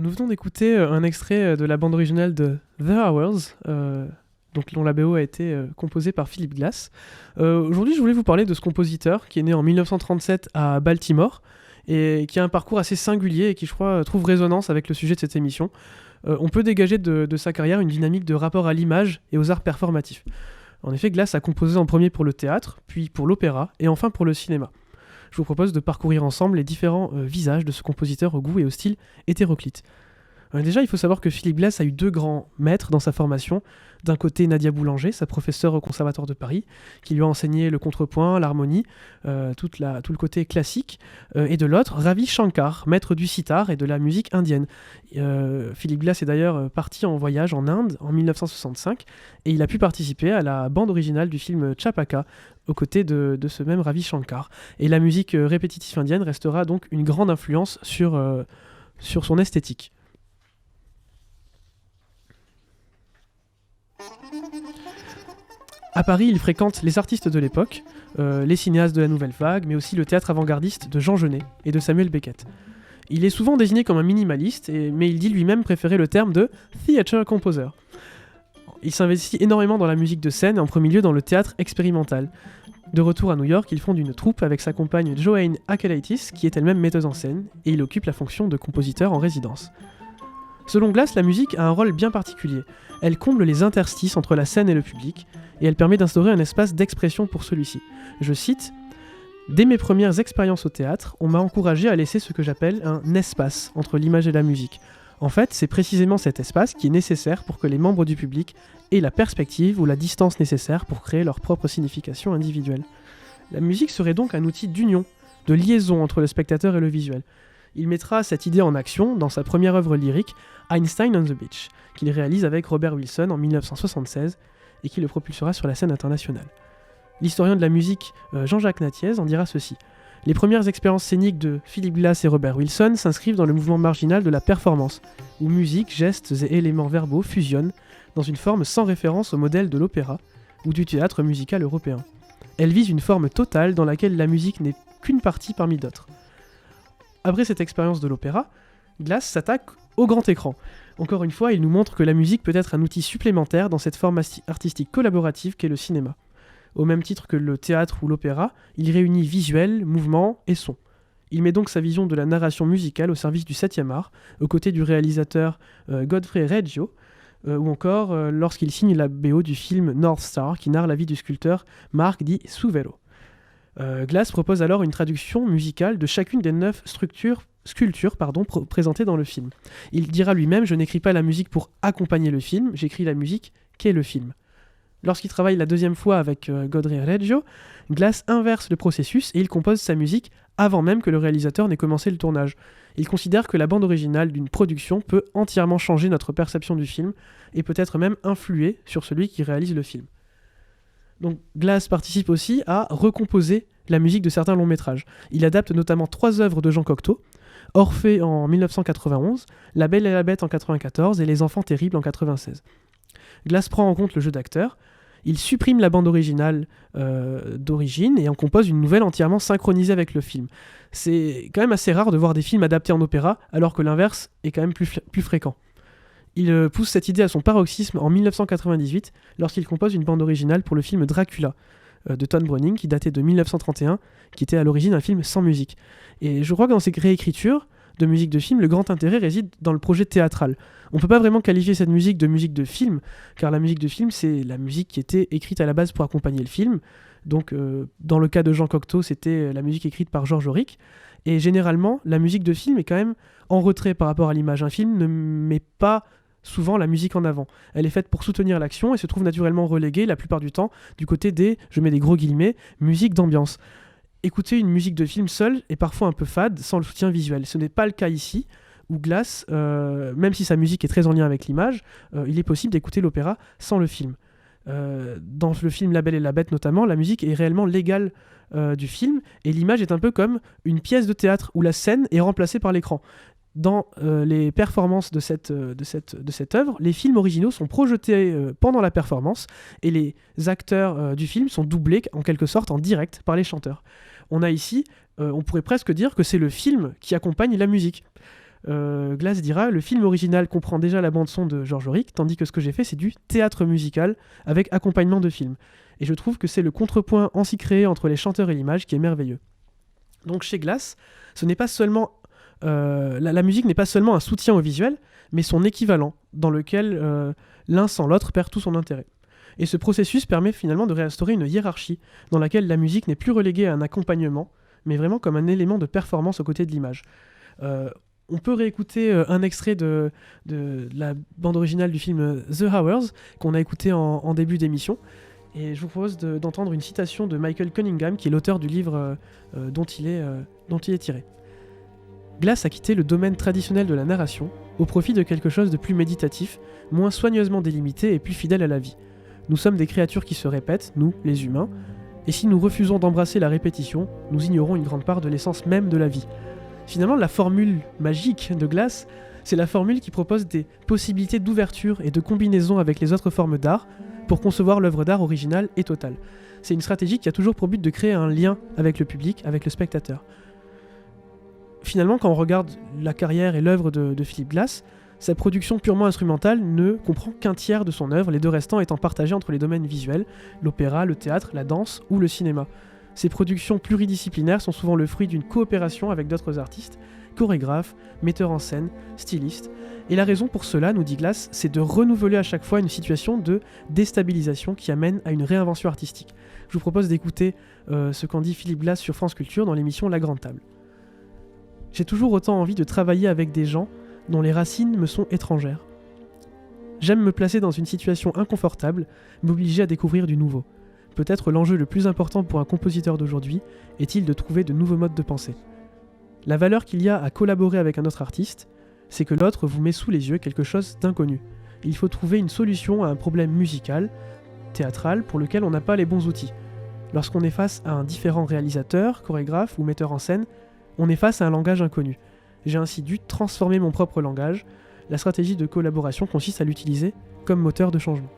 Nous venons d'écouter un extrait de la bande originale de The Hours, dont la BO a été composée par Philip Glass. Aujourd'hui, je voulais vous parler de ce compositeur qui est né en 1937 à Baltimore et qui a un parcours assez singulier et qui, je crois, trouve résonance avec le sujet de cette émission. On peut dégager de sa carrière une dynamique de rapport à l'image et aux arts performatifs. En effet, Glass a composé en premier pour le théâtre, puis pour l'opéra et enfin pour le cinéma. Je vous propose de parcourir ensemble les différents visages de ce compositeur au goût et au style hétéroclite. Déjà, il faut savoir que Philip Glass a eu deux grands maîtres dans sa formation. D'un côté, Nadia Boulanger, sa professeure au Conservatoire de Paris, qui lui a enseigné le contrepoint, l'harmonie, tout le côté classique. Et de l'autre, Ravi Shankar, maître du sitar et de la musique indienne. Philip Glass est d'ailleurs parti en voyage en Inde en 1965 et il a pu participer à la bande originale du film Chapaka aux côtés de ce même Ravi Shankar. Et la musique répétitive indienne restera donc une grande influence sur son esthétique. À Paris, il fréquente les artistes de l'époque, les cinéastes de la Nouvelle Vague, mais aussi le théâtre avant-gardiste de Jean Genet et de Samuel Beckett. Il est souvent désigné comme un minimaliste, mais il dit lui-même préférer le terme de theatre composer. Il s'investit énormément dans la musique de scène et en premier lieu dans le théâtre expérimental. De retour à New York, il fonde une troupe avec sa compagne Joanne Akalaitis, qui est elle-même metteuse en scène, et il occupe la fonction de compositeur en résidence. Selon Glass, la musique a un rôle bien particulier. Elle comble les interstices entre la scène et le public, et elle permet d'instaurer un espace d'expression pour celui-ci. Je cite: « Dès mes premières expériences au théâtre, on m'a encouragé à laisser ce que j'appelle un espace entre l'image et la musique. En fait, c'est précisément cet espace qui est nécessaire pour que les membres du public aient la perspective ou la distance nécessaire pour créer leur propre signification individuelle. La musique serait donc un outil d'union, de liaison entre le spectateur et le visuel. Il mettra cette idée en action dans sa première œuvre lyrique, Einstein on the Beach, qu'il réalise avec Robert Wilson en 1976 et qui le propulsera sur la scène internationale. L'historien de la musique Jean-Jacques Nattiez en dira ceci. Les premières expériences scéniques de Philip Glass et Robert Wilson s'inscrivent dans le mouvement marginal de la performance, où musique, gestes et éléments verbaux fusionnent dans une forme sans référence au modèle de l'opéra ou du théâtre musical européen. Elle vise une forme totale dans laquelle la musique n'est qu'une partie parmi d'autres. Après cette expérience de l'opéra, Glass s'attaque au grand écran. Encore une fois, il nous montre que la musique peut être un outil supplémentaire dans cette forme artistique collaborative qu'est le cinéma. Au même titre que le théâtre ou l'opéra, il réunit visuel, mouvement et son. Il met donc sa vision de la narration musicale au service du 7e art, aux côtés du réalisateur Godfrey Reggio, ou encore lorsqu'il signe la BO du film North Star, qui narre la vie du sculpteur Marc di Suvero. Glass propose alors une traduction musicale de chacune des 9 sculptures présentées dans le film. Il dira lui-même « Je n'écris pas la musique pour accompagner le film, j'écris la musique qu'est le film ». Lorsqu'il travaille la deuxième fois avec Godfrey Reggio, Glass inverse le processus et il compose sa musique avant même que le réalisateur n'ait commencé le tournage. Il considère que la bande originale d'une production peut entièrement changer notre perception du film et peut-être même influer sur celui qui réalise le film. Donc Glass participe aussi à recomposer la musique de certains longs métrages. Il adapte notamment 3 œuvres de Jean Cocteau, Orphée en 1991, La Belle et la Bête en 1994 et Les Enfants Terribles en 1996. Glass prend en compte le jeu d'acteur, il supprime la bande originale d'origine et en compose une nouvelle entièrement synchronisée avec le film. C'est quand même assez rare de voir des films adaptés en opéra, alors que l'inverse est quand même plus fréquent. Il pousse cette idée à son paroxysme en 1998, lorsqu'il compose une bande originale pour le film Dracula, de Tony Browning, qui datait de 1931, qui était à l'origine un film sans musique. Et je crois que dans ces réécritures de musique de film, le grand intérêt réside dans le projet théâtral. On ne peut pas vraiment qualifier cette musique de film, car la musique de film, c'est la musique qui était écrite à la base pour accompagner le film. Donc, dans le cas de Jean Cocteau, c'était la musique écrite par Georges Auric. Et généralement, la musique de film est quand même en retrait par rapport à l'image. Un film ne met pas souvent la musique en avant. Elle est faite pour soutenir l'action et se trouve naturellement reléguée, la plupart du temps, du côté des, je mets des gros guillemets, musique d'ambiance. Écouter une musique de film seule est parfois un peu fade, sans le soutien visuel. Ce n'est pas le cas ici, où Glass, même si sa musique est très en lien avec l'image, il est possible d'écouter l'opéra sans le film. Dans le film La Belle et la Bête notamment, la musique est réellement l'égale du film, et l'image est un peu comme une pièce de théâtre où la scène est remplacée par l'écran. Dans les performances de cette œuvre, les films originaux sont projetés pendant la performance, et les acteurs du film sont doublés en quelque sorte en direct par les chanteurs. On a ici, on pourrait presque dire que c'est le film qui accompagne la musique. Glass dira « Le film original comprend déjà la bande-son de George Auric, tandis que ce que j'ai fait, c'est du théâtre musical avec accompagnement de film. Et je trouve que c'est le contrepoint ainsi créé entre les chanteurs et l'image qui est merveilleux. » Donc chez Glass, ce n'est pas seulement, la musique n'est pas seulement un soutien au visuel, mais son équivalent, dans lequel l'un sans l'autre perd tout son intérêt. Et ce processus permet finalement de réinstaurer une hiérarchie, dans laquelle la musique n'est plus reléguée à un accompagnement, mais vraiment comme un élément de performance aux côtés de l'image. On peut réécouter un extrait de la bande originale du film The Hours, qu'on a écouté en début d'émission. Et je vous propose d'entendre une citation de Michael Cunningham, qui est l'auteur du livre dont il est tiré. Glass a quitté le domaine traditionnel de la narration au profit de quelque chose de plus méditatif, moins soigneusement délimité et plus fidèle à la vie. Nous sommes des créatures qui se répètent, nous, les humains, et si nous refusons d'embrasser la répétition, nous ignorons une grande part de l'essence même de la vie. Finalement, la formule magique de Glass, c'est la formule qui propose des possibilités d'ouverture et de combinaison avec les autres formes d'art pour concevoir l'œuvre d'art originale et totale. C'est une stratégie qui a toujours pour but de créer un lien avec le public, avec le spectateur. Finalement, quand on regarde la carrière et l'œuvre de Philip Glass, sa production purement instrumentale ne comprend qu'un tiers de son œuvre, les deux restants étant partagés entre les domaines visuels, l'opéra, le théâtre, la danse ou le cinéma. Ces productions pluridisciplinaires sont souvent le fruit d'une coopération avec d'autres artistes, chorégraphes, metteurs en scène, stylistes. Et la raison pour cela, nous dit Glass, c'est de renouveler à chaque fois une situation de déstabilisation qui amène à une réinvention artistique. Je vous propose d'écouter ce qu'en dit Philip Glass sur France Culture dans l'émission La Grande Table. J'ai toujours autant envie de travailler avec des gens dont les racines me sont étrangères. J'aime me placer dans une situation inconfortable, m'obliger à découvrir du nouveau. Peut-être l'enjeu le plus important pour un compositeur d'aujourd'hui est-il de trouver de nouveaux modes de pensée. La valeur qu'il y a à collaborer avec un autre artiste, c'est que l'autre vous met sous les yeux quelque chose d'inconnu. Il faut trouver une solution à un problème musical, théâtral, pour lequel on n'a pas les bons outils. Lorsqu'on est face à un différent réalisateur, chorégraphe ou metteur en scène, on est face à un langage inconnu. J'ai ainsi dû transformer mon propre langage. La stratégie de collaboration consiste à l'utiliser comme moteur de changement.